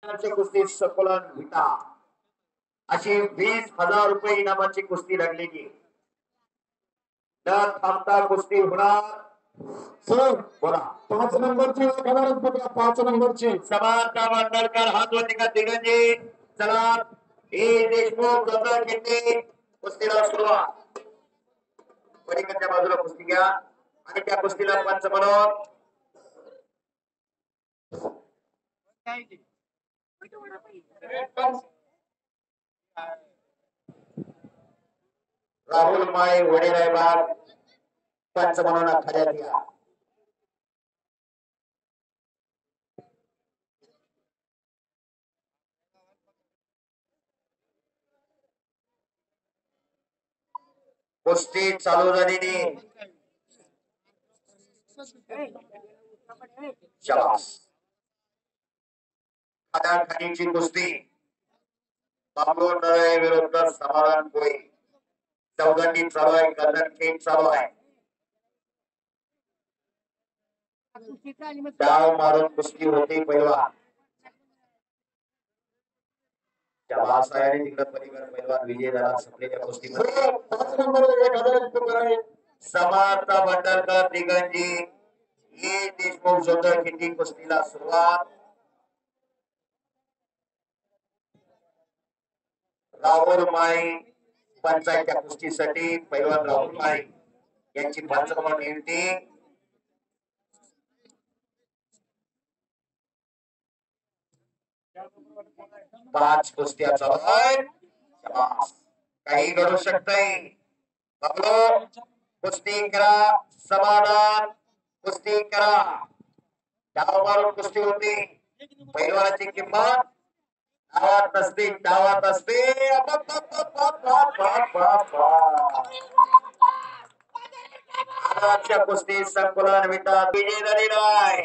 कुस्ती संकुलन विटा अशी 20,000 रुपये इनामाची कुस्ती लागलेली न थांबता कुस्ती होणार सर बोला 5 नंबरची 5 नंबरची समानता मांडळकर हात वर निघा दिगंजी चला हे देशमुख गंगा खेळते कुस्तीला सुरुवात पलीकडच्या बाजूला कुस्ती घ्या आणि त्या कुस्तीला पंच म्हणून राहुल माई वडेरायबाग पंच म्हणून आखाड्यात या कुस्ती चालू झालेली शाबास खाण्याची कुस्ती बाबू नळे विरुद्ध समाधान कोळी चौघांनी चालू आहे कर्नल खेळ चालू आहे डाव मारून कुस्ती होती पैलवान शाबास आहे तिकडे पलीकडे पैलवान विजय झाला संपलेल्या कुस्तीमध्ये 5 नंबर 1000 रुपये समानता भंडारकर दिगंजी हे देशमुख जोतर किती कुस्तीला सुरुवात राहुल माई पंचायतच्या कुस्तीसाठी पैलवान राहुल माई यांची पंच म्हणून नियुक्ती पाच कुस्त्या चालू आहेत काही घडू शकतंय बघलो कुस्ती करा समाधान कुस्ती करा डाव मारून कुस्ती होती पैलवानाची किंमत डावात असते आजच्या कुस्ती संकुलन विटा विजय झालेला आहे